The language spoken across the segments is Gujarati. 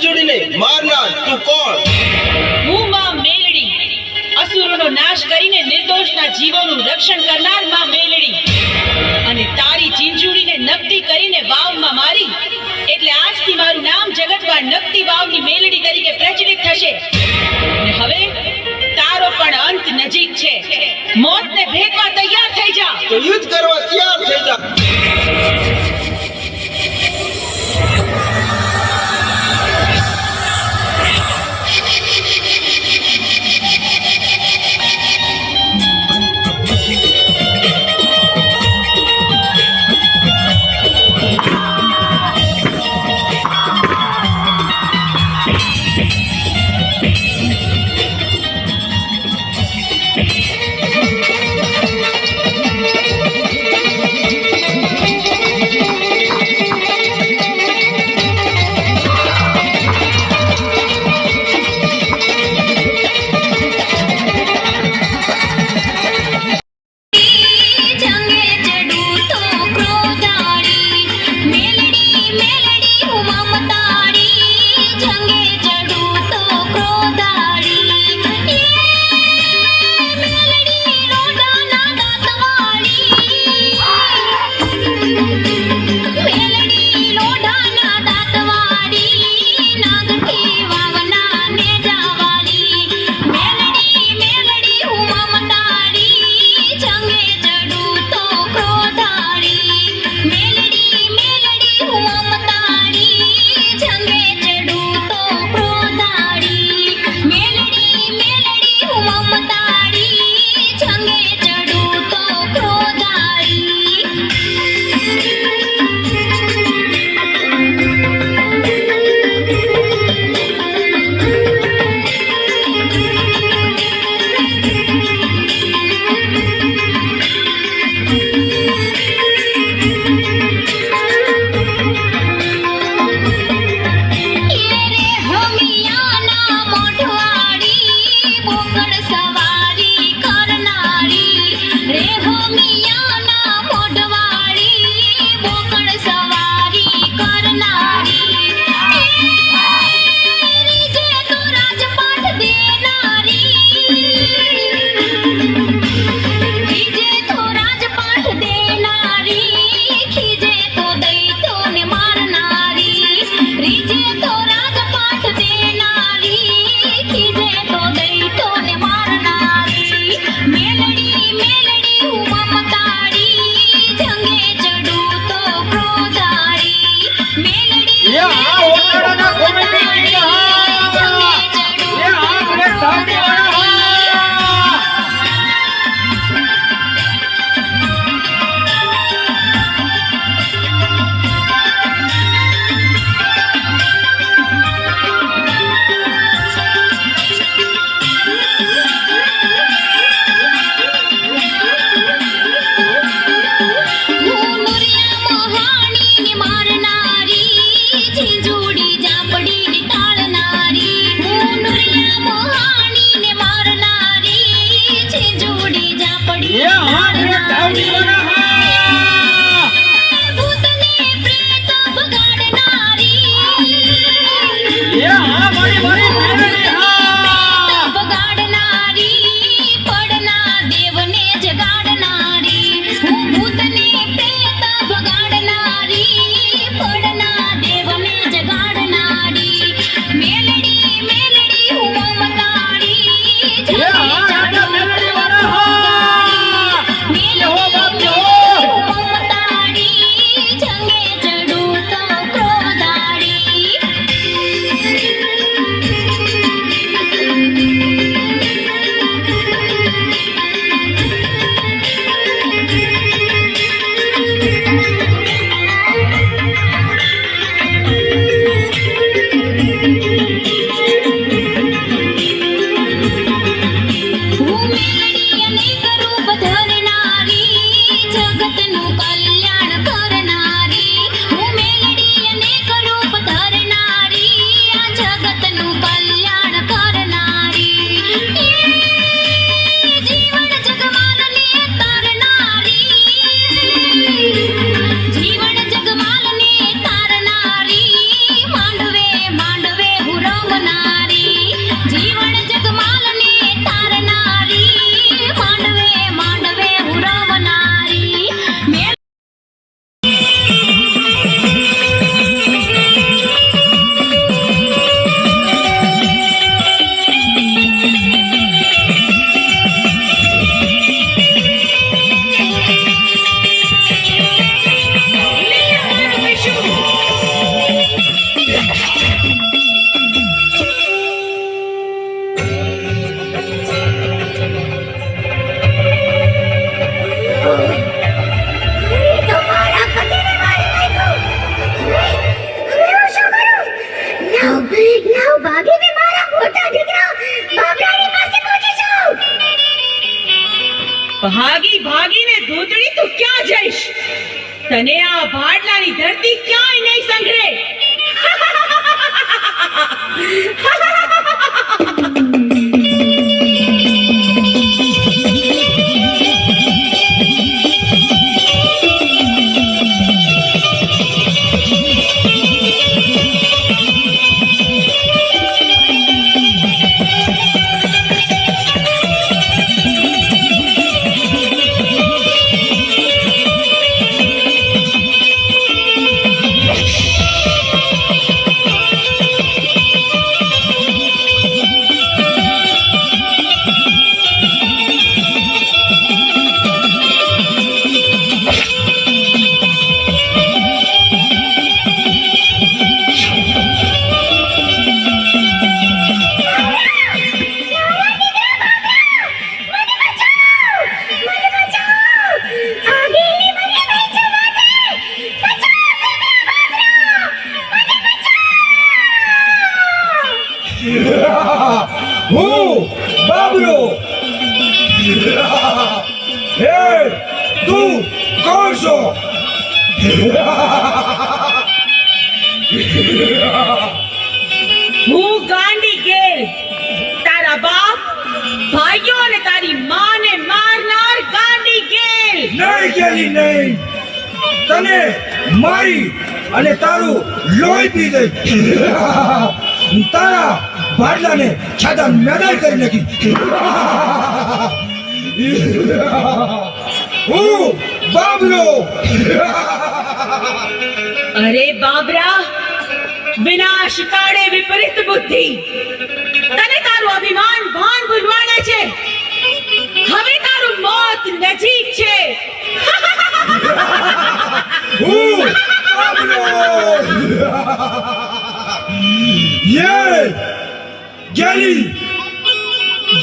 ચીંચુડીને મારનાર તું કોણ? હું માં મેલડી, અસુરોનો નાશ કરીને નિર્દોષના જીવોનું રક્ષણ કરનાર માં મેલડી. અને તારી ચીંચુડીને નકટી કરીને વાવમાં મારી એટલે આજથી મારું નામ જગતમાં નકટી વાવની મેલડી તરીકે પ્રચલિત થશે. ને હવે તારો પણ અંત નજીક છે. મોતને ભેટવા તૈયાર થઈ જા. તો યુદ્ધ કરવા તૈયાર થઈ જા. ભાગી ભાગીને ધૂતડી તું ક્યાં જઈશ? તને આ ભાડલાની ધરતી ક્યાંય નહીં સંઘરે. હું બાબલો. હે તું કોણ છો? હું ગાંડી ગેલ, તારા બાપ, ભાઈઓ અને તારી માને મારનાર ગાંડી ગેલ. નહીં ગેલી નહીં, તને મારી અને તારું લોહી પી ગઈ. તારા ભાડલાને છાતા મેદાન કરી નાખી. હું બાબલો. અરે બાબરા, વિનાશ કાળે વિપરીત બુદ્ધિ. તને તારું અભિમાન ભાન ભૂલવાના છે. હવે તારું મોત નજીક છે. હું બાબલો. યે ગેલી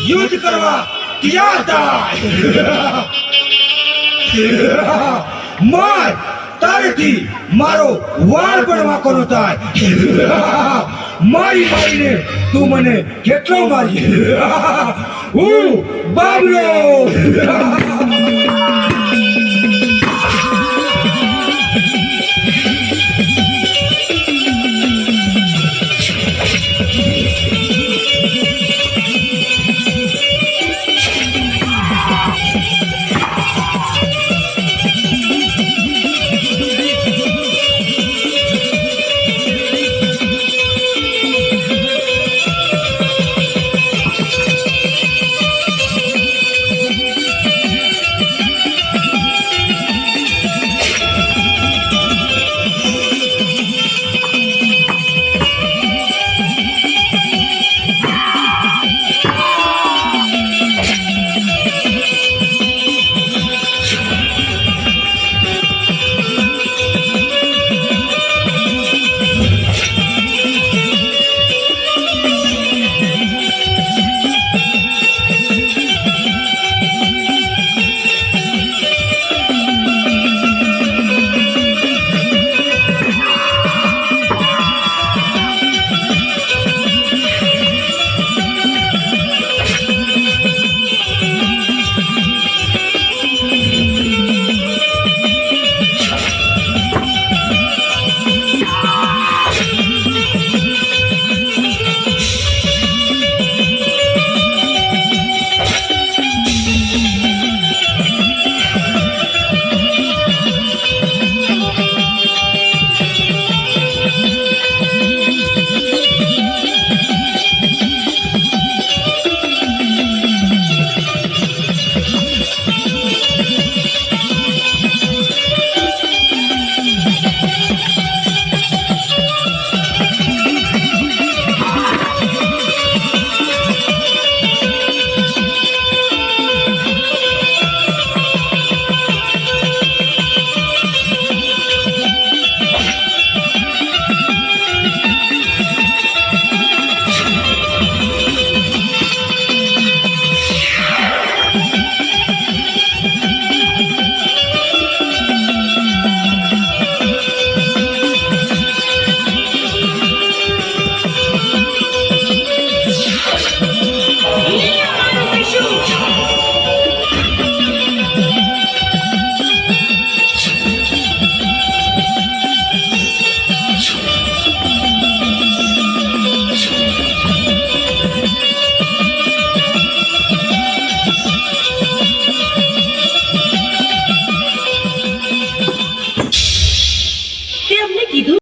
યુદ્ધ કરવા તૈયાર થાય. માર તારેથી મારો વાળ પણ વાંકો ન થાય. મારી મારીને તું મને કેટલો મારી. હું બાબલો.